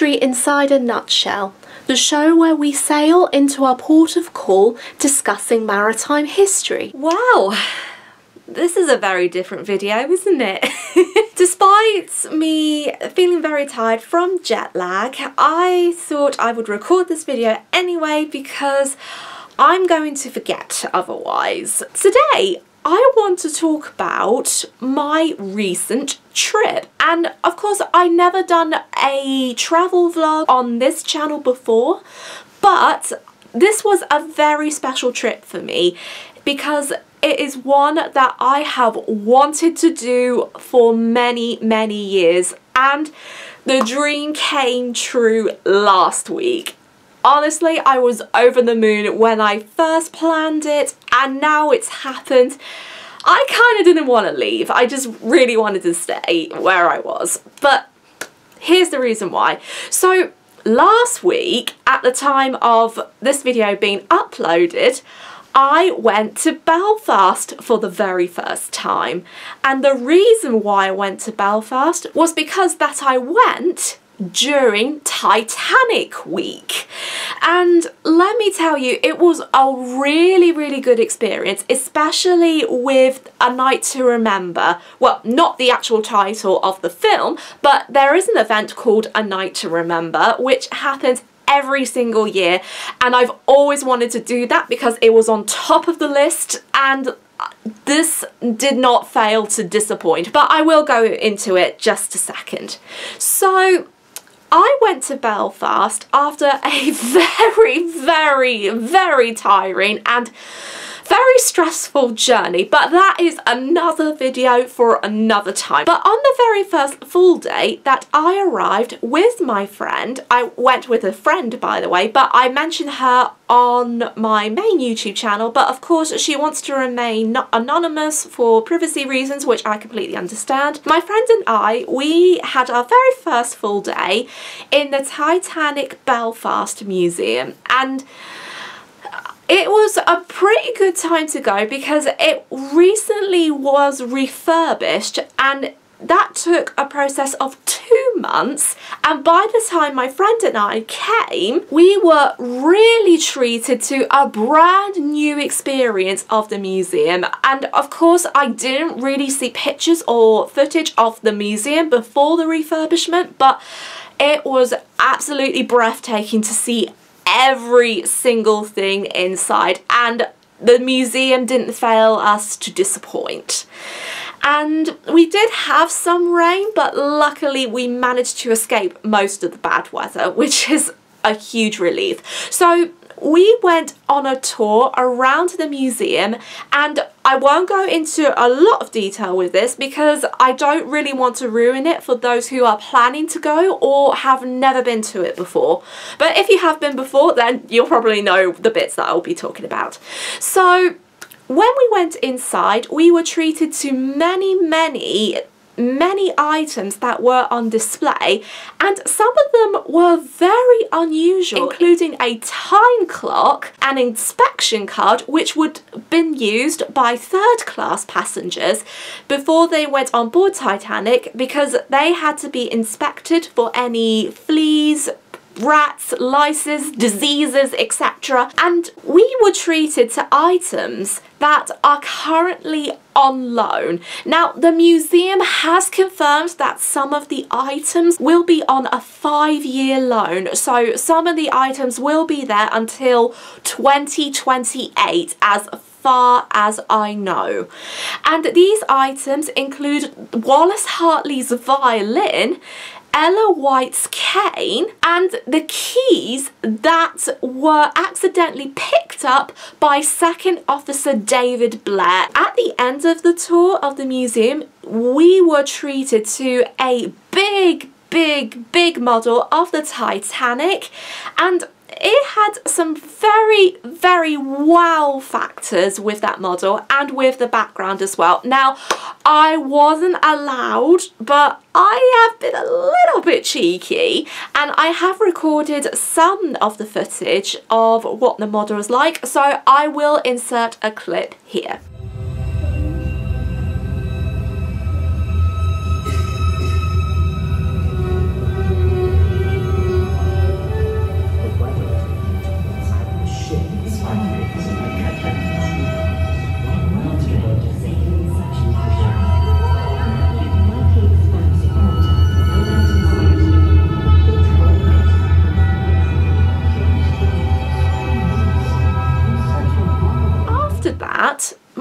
History Inside a Nutshell, the show where we sail into our port of call discussing maritime history. Wow, this is a very different video, isn't it? Despite me feeling very tired from jet lag, I thought I would record this video anyway because I'm going to forget otherwise. Today, I want to talk about my recent trip, and of course I never done a travel vlog on this channel before, but this was a very special trip for me because it is one that I have wanted to do for many years, and the dream came true last week. Honestly, I was over the moon when I first planned it, and now it's happened. I kind of didn't want to leave. I just really wanted to stay where I was. But here's the reason why. So last week, at the time of this video being uploaded, I went to Belfast for the very first time. And the reason why I went to Belfast was because that I went during Titanic week, and let me tell you, it was a really good experience, especially with A Night to Remember. Well, not the actual title of the film, but there is an event called A Night to Remember which happens every single year, and I've always wanted to do that because it was on top of the list, and this did not fail to disappoint, but I will go into it just a second. So I went to Belfast after a very tiring and very stressful journey, but that is another video for another time. But on the very first full day that I arrived with my friend, I went with a friend by the way, but I mentioned her on my main YouTube channel, but of course she wants to remain anonymous for privacy reasons, which I completely understand. My friend and I, we had our very first full day in the Titanic Belfast Museum, and it was a pretty good time to go because it recently was refurbished, and that took a process of 2 months, and by the time my friend and I came, we were really treated to a brand new experience of the museum. And of course I didn't really see pictures or footage of the museum before the refurbishment, but it was absolutely breathtaking to see every single thing inside, and the museum didn't fail us to disappoint. And we did have some rain, but luckily we managed to escape most of the bad weather, which is a huge relief. So we went on a tour around the museum, and I won't go into a lot of detail with this because I don't really want to ruin it for those who are planning to go or have never been to it before. But if you have been before, then you'll probably know the bits that I'll be talking about. So when we went inside, we were treated to many items that were on display, and some of them were very unusual, including a time clock, an inspection card which would have been used by third-class passengers before they went on board Titanic because they had to be inspected for any fleas, rats, lices, diseases, etc. And we were treated to items that are currently on loan. Now, the museum has confirmed that some of the items will be on a 5-year loan, so some of the items will be there until 2028 as far as I know. And these items include Wallace Hartley's violin, Ella White's cane, and the keys that were accidentally picked up by Second Officer David Blair. At the end of the tour of the museum, we were treated to a big model of the Titanic, and it had some very wow factors with that model and with the background as well. Now, I wasn't allowed, but I have been a little bit cheeky, and I have recorded some of the footage of what the model is like, so I will insert a clip here.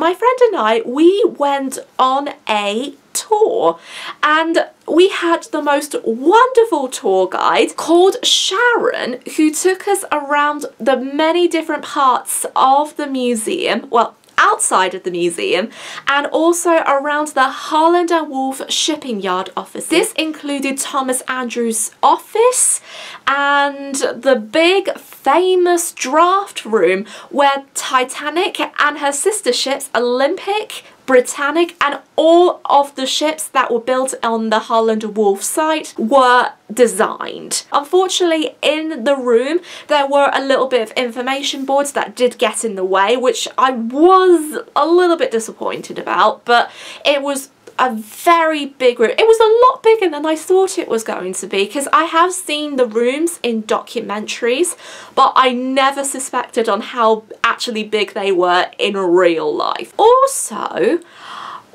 my friend and I, we went on a tour, and we had the most wonderful tour guide called Sharon, who took us around the many different parts of the museum, well, outside of the museum, and also around the Harland and Wolff shipping yard office. This included Thomas Andrews' office and the big famous draft room where Titanic and her sister ships Olympic, Britannic, and all of the ships that were built on the Harland and Wolff site were designed. Unfortunately, in the room there were a little bit of information boards that did get in the way, which I was a little bit disappointed about, but it was a very big room. It was a lot bigger than I thought it was going to be, because I have seen the rooms in documentaries, but I never suspected on how actually big they were in real life. Also,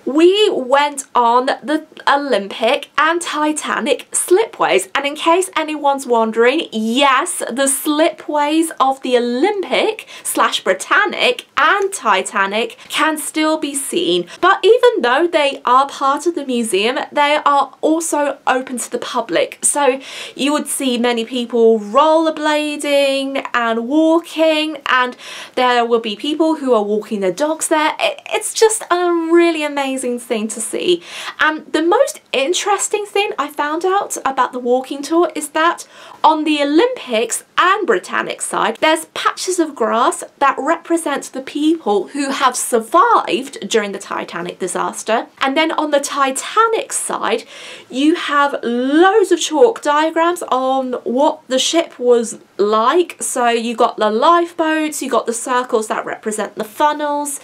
we went on the Olympic and Titanic slipways, and in case anyone's wondering, yes, the slipways of the Olympic / Britannic and Titanic can still be seen, but even though they are part of the museum, they are also open to the public, so you would see many people rollerblading and walking, and there will be people who are walking their dogs there. It's just a really amazing thing to see. And the most interesting thing I found out about the walking tour is that on the Olympics and Britannic side, there's patches of grass that represent the people who have survived during the Titanic disaster. And then on the Titanic side, you have loads of chalk diagrams on what the ship was like. So you got the lifeboats, you got the circles that represent the funnels,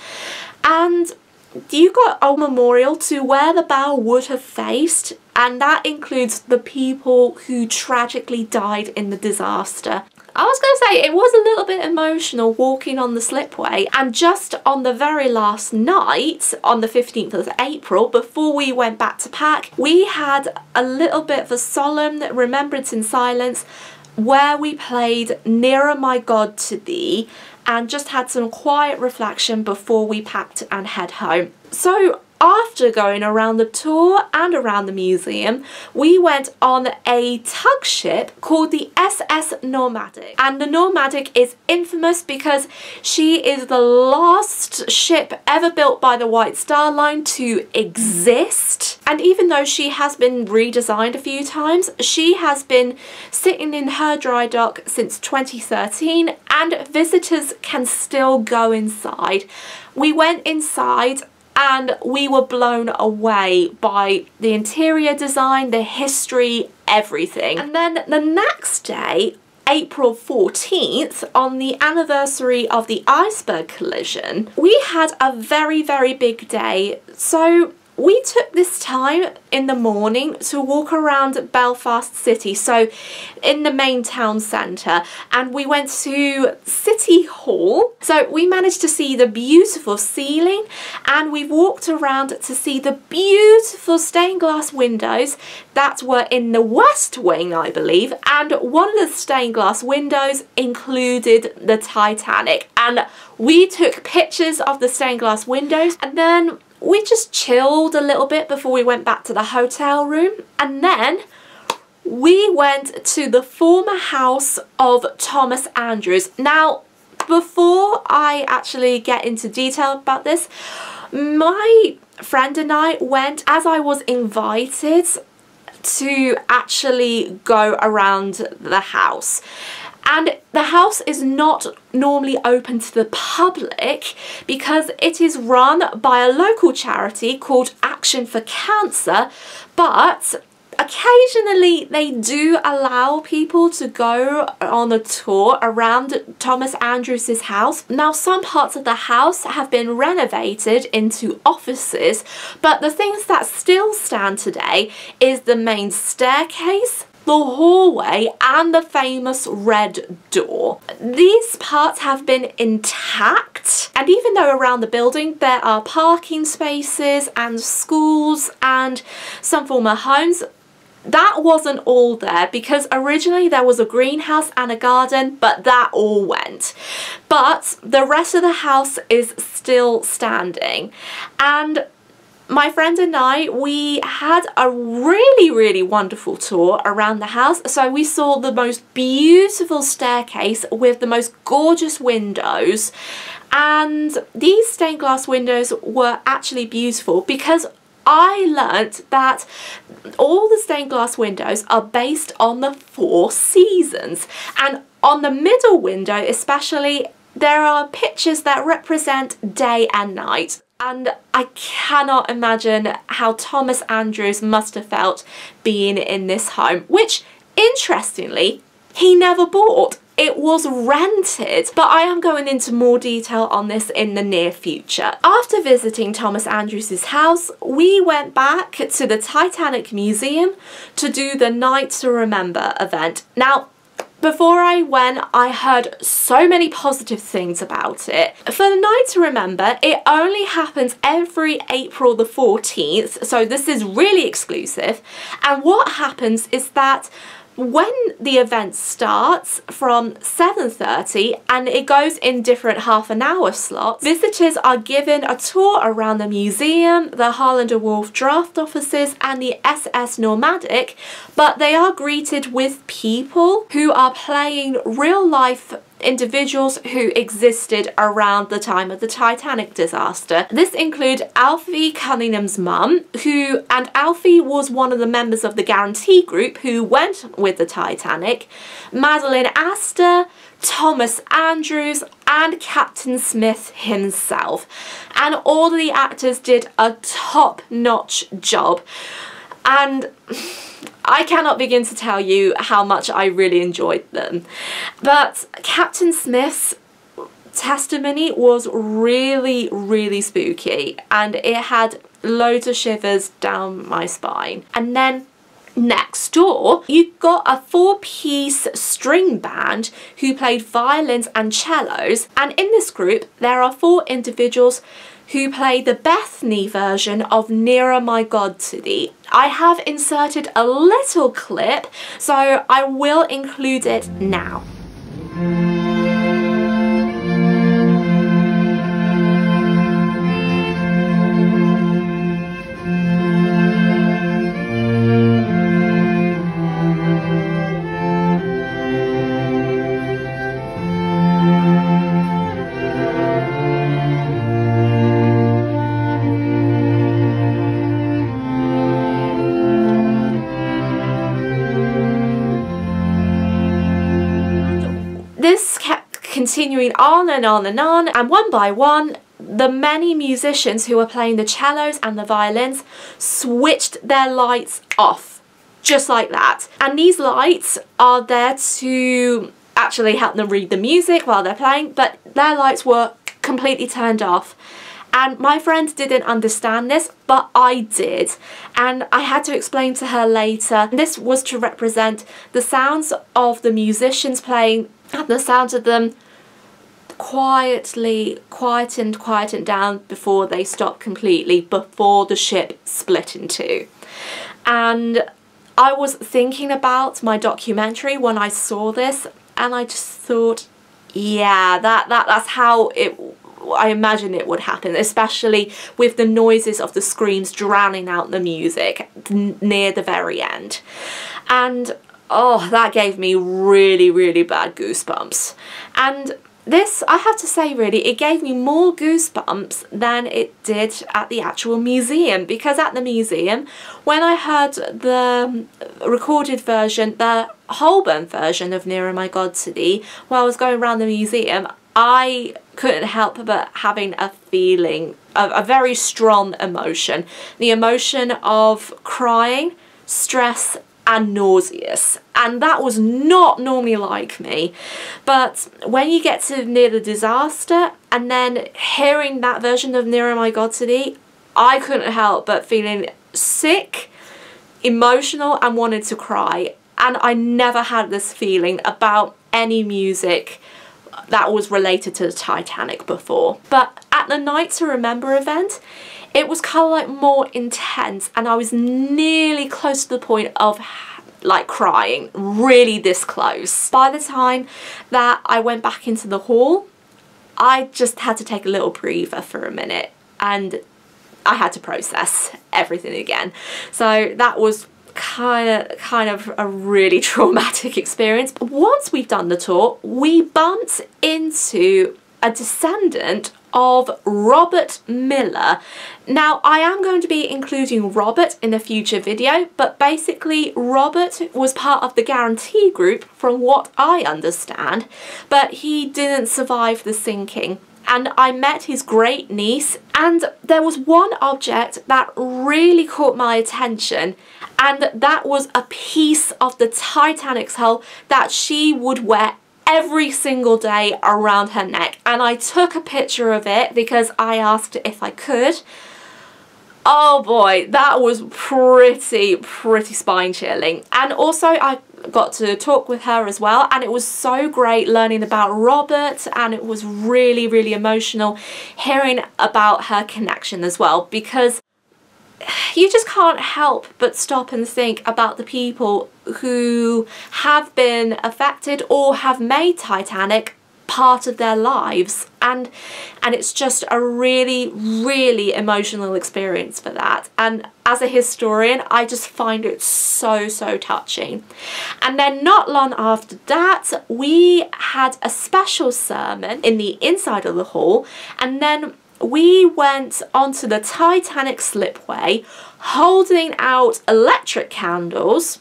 and you got a memorial to where the bow would have faced, and that includes the people who tragically died in the disaster. I was going to say, it was a little bit emotional walking on the slipway, and just on the very last night, on the 15th of April, before we went back to pack, we had a little bit of a solemn remembrance in silence where we played Nearer My God to Thee, and just had some quiet reflection before we packed and head home. So after going around the tour and around the museum, we went on a tug ship called the SS Nomadic. And the Nomadic is infamous because she is the last ship ever built by the White Star Line to exist. And even though she has been redesigned a few times, she has been sitting in her dry dock since 2013, and visitors can still go inside. We went inside and we were blown away by the interior design, the history, everything. And then the next day, April 14th, on the anniversary of the iceberg collision, we had a very, very big day. So we took this time in the morning to walk around Belfast city, so in the main town centre, and we went to City Hall. So we managed to see the beautiful ceiling, and we walked around to see the beautiful stained glass windows that were in the West Wing, I believe, and one of the stained glass windows included the Titanic, and we took pictures of the stained glass windows, and then we just chilled a little bit before we went back to the hotel room, and then we went to the former house of Thomas Andrews. Now, before I actually get into detail about this, my friend and I went as I was invited to actually go around the house. And the house is not normally open to the public because it is run by a local charity called Action for Cancer, but occasionally they do allow people to go on a tour around Thomas Andrews' house. Now, some parts of the house have been renovated into offices, but the things that still stand today is the main staircase, the hallway, and the famous red door. These parts have been intact, and even though around the building there are parking spaces and schools and some former homes, that wasn't all there, because originally there was a greenhouse and a garden, but that all went. But the rest of the house is still standing. And my friend and I, we had a really wonderful tour around the house. So we saw the most beautiful staircase with the most gorgeous windows. And these stained glass windows were actually beautiful because I learnt that all the stained glass windows are based on the 4 seasons. And on the middle window especially, there are pictures that represent day and night. And I cannot imagine how Thomas Andrews must have felt being in this home, which, interestingly, he never bought. It was rented, but I am going into more detail on this in the near future. After visiting Thomas Andrews' house, we went back to the Titanic Museum to do the Night to Remember event. Now, before I went, I heard so many positive things about it. For the Night to Remember, it only happens every April the 14th, so this is really exclusive. And what happens is that when the event starts from 7:30 and it goes in different half-an-hour slots, visitors are given a tour around the museum, the Harlander Wharf draft offices and the SS Normandic, but they are greeted with people who are playing real-life individuals who existed around the time of the Titanic disaster. This include Alfie Cunningham's mum, and Alfie was one of the members of the Guarantee Group who went with the Titanic, Madeline Astor, Thomas Andrews and Captain Smith himself. And all the actors did a top-notch job. And I cannot begin to tell you how much I really enjoyed them. But Captain Smith's testimony was really spooky, and it had loads of shivers down my spine. And then next door, you got a 4-piece string band who played violins and cellos, and in this group there are 4 individuals who play the Bethany version of Nearer My God to Thee. I have inserted a little clip, so I will include it now. This kept continuing on and on and on, and one by one the many musicians who were playing the cellos and the violins switched their lights off, just like that. And these lights are there to actually help them read the music while they're playing, but their lights were completely turned off. And my friend didn't understand this, but I did. And I had to explain to her later. This was to represent the sounds of the musicians playing and the sounds of them quietly quietened down before they stopped completely, before the ship split in 2. And I was thinking about my documentary when I saw this, and I just thought, yeah, that's how I imagine it would happen, especially with the noises of the screams drowning out the music near the very end. And oh, that gave me really bad goosebumps. And this, I have to say really, it gave me more goosebumps than it did at the actual museum, because at the museum, when I heard the recorded version, the Holborn version of Nearer My God to Thee, while I was going around the museum, I couldn't help but having a feeling, a very strong emotion. The emotion of crying, stress and nauseous, and that was not normally like me. But when you get to near the disaster and then hearing that version of Nearer My God to Thee, I couldn't help but feeling sick, emotional and wanted to cry. And I never had this feeling about any music that was related to the Titanic before. But at the Night to Remember event, it was kind of like more intense, and I was nearly close to the point of like crying, really this close. By the time that I went back into the hall, I just had to take a little breather for a minute, and I had to process everything again. So that was kind of a really traumatic experience. But once we've done the tour, we bumped into a descendant of Robert Miller. Now, I am going to be including Robert in a future video, but basically Robert was part of the guarantee group from what I understand, but he didn't survive the sinking. And I met his great niece, and there was one object that really caught my attention, and that was a piece of the Titanic's hull that she would wear every single day around her neck. And I took a picture of it because I asked if I could. Oh boy, that was pretty spine chilling. And also I got to talk with her as well, and it was so great learning about Robert, and it was really emotional hearing about her connection as well, because you just can't help but stop and think about the people who have been affected or have made Titanic part of their lives, and it's just a really emotional experience for that. And as a historian, I just find it so touching. And then not long after that, we had a special sermon in the inside of the hall, and then we went onto the Titanic slipway holding out electric candles.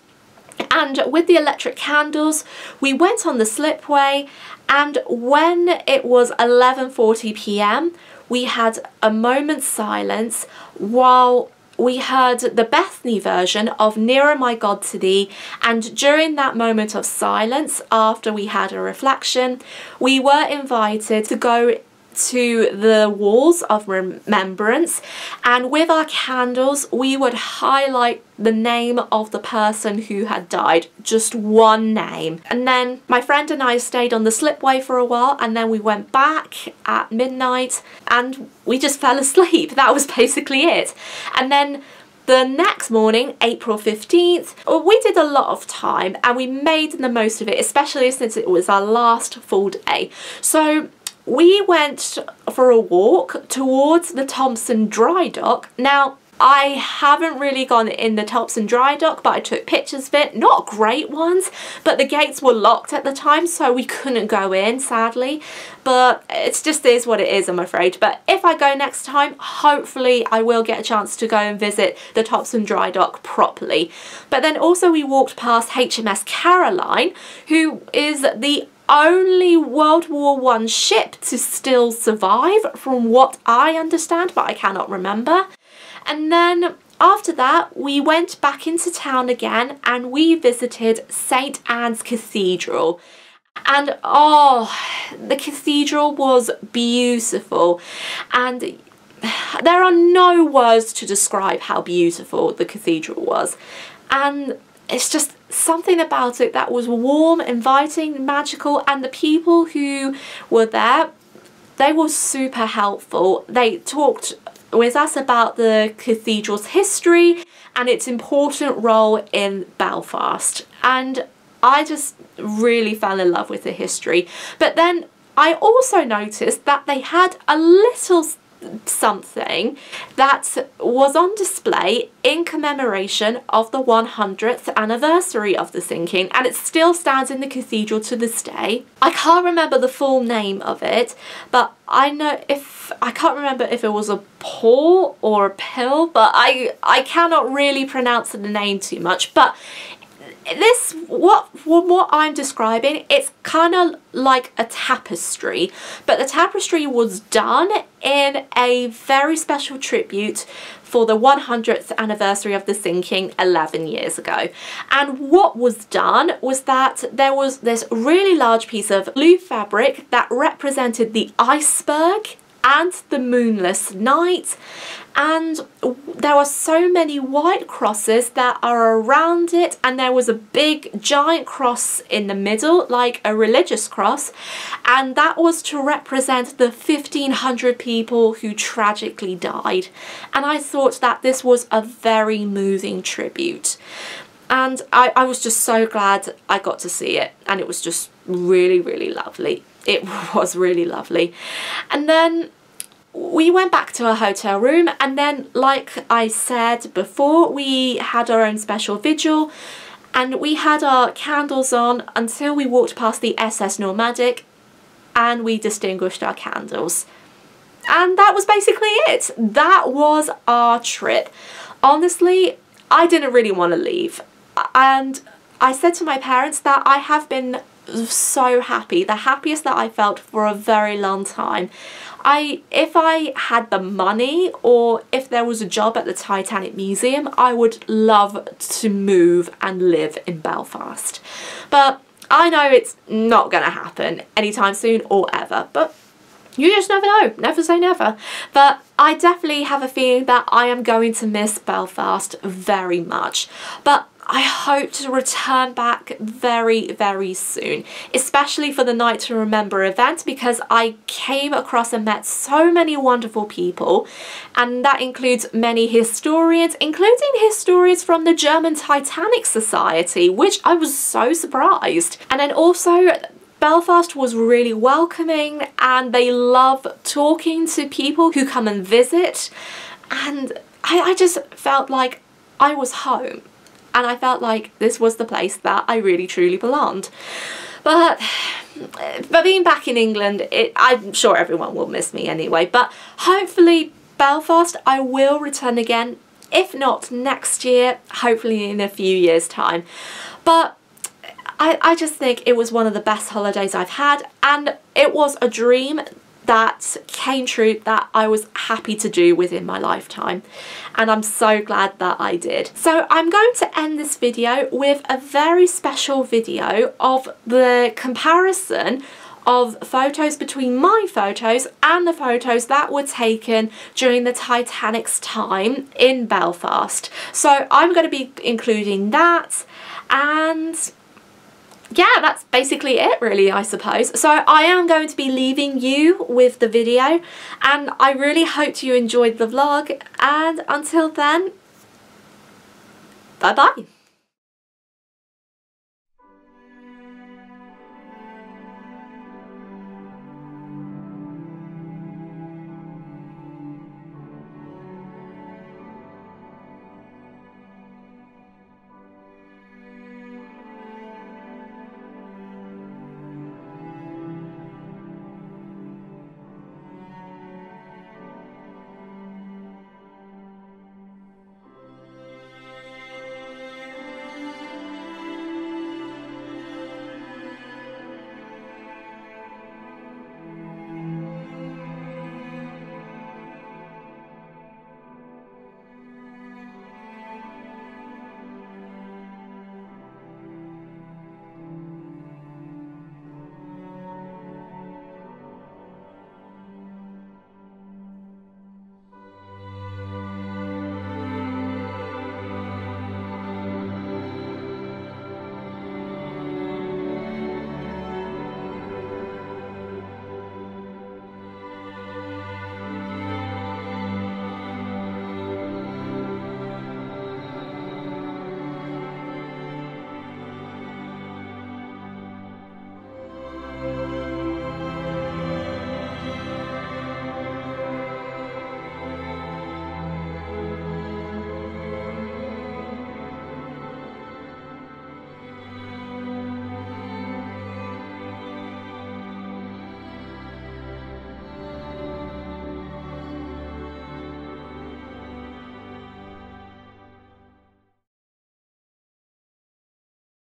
And with the electric candles, we went on the slipway, and when it was 11:40 p.m, we had a moment's silence while we heard the Bethany version of Nearer My God to Thee. And during that moment of silence, after we had a reflection, we were invited to go to the walls of remembrance, and with our candles we would highlight the name of the person who had died, just one name. And then my friend and I stayed on the slipway for a while, and then we went back at midnight and we just fell asleep. That was basically it. And then the next morning, April 15th, we did a lot of time and we made the most of it, especially since it was our last full day. So we went for a walk towards the Thompson Dry Dock. Now, I haven't really gone in the Thompson Dry Dock, but I took pictures of it. Not great ones, but the gates were locked at the time, so we couldn't go in, sadly. But it just is what it is, I'm afraid. But if I go next time, hopefully I will get a chance to go and visit the Thompson Dry Dock properly. But then also we walked past HMS Caroline, who is the only World War I ship to still survive, from what I understand, but I cannot remember. And then after that, we went back into town again and we visited St. Anne's Cathedral. And oh, the cathedral was beautiful, and there are no words to describe how beautiful the cathedral was. And it's just something about it that was warm, inviting, magical, and the people who were there, they were super helpful. They talked with us about the cathedral's history and its important role in Belfast. And I just really fell in love with the history. But then I also noticed that they had a little something that was on display in commemoration of the 100th anniversary of the sinking, and it still stands in the cathedral to this day. I can't remember the full name of it, but I can't remember if it was a paw or a pill, but I cannot really pronounce the name too much. But this, what I'm describing, it's kind of like a tapestry, but the tapestry was done in a very special tribute for the 100th anniversary of the sinking 11 years ago. And what was done was that there was this really large piece of blue fabric that represented the iceberg and the moonless night, and there were so many white crosses that are around it, and there was a big giant cross in the middle, like a religious cross, and that was to represent the 1,500 people who tragically died. And I thought that this was a very moving tribute, and I was just so glad I got to see it, and it was just really, really lovely. It was really lovely. And then we went back to our hotel room, and then, like I said before, we had our own special vigil, and we had our candles on until we walked past the SS Normandic, and we distinguished our candles. And that was basically it. That was our trip. Honestly, I didn't really want to leave, and I said to my parents that I have been so happy, the happiest that I felt for a very long time. If I had the money, or if there was a job at the Titanic Museum, I would love to move and live in Belfast. But I know it's not going to happen anytime soon or ever, but you just never know. Never say never. But I definitely have a feeling that I am going to miss Belfast very much. But I hope to return back very, very soon, especially for the Night to Remember event, because I came across and met so many wonderful people, and that includes many historians, including historians from the German Titanic Society, which I was so surprised. And then also, Belfast was really welcoming, and they love talking to people who come and visit, and I just felt like I was home. And I felt like this was the place that I really truly belonged. But being back in England, I'm sure everyone will miss me anyway. But hopefully Belfast, I will return again. If not next year, hopefully in a few years' time. But I just think it was one of the best holidays I've had. And it was a dream that came true, that I was happy to do within my lifetime, and I'm so glad that I did. So I'm going to end this video with a very special video of the comparison of photos between my photos and the photos that were taken during the Titanic's time in Belfast. So I'm going to be including that, and yeah, that's basically it really, I suppose. So I am going to be leaving you with the video, and I really hope you enjoyed the vlog, and until then, bye bye.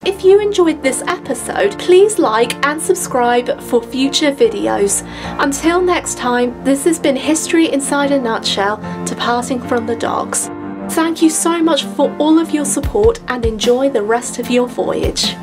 If you enjoyed this episode, please like and subscribe for future videos. Until next time, this has been History Inside a Nutshell, departing from the docks. Thank you so much for all of your support, and enjoy the rest of your voyage.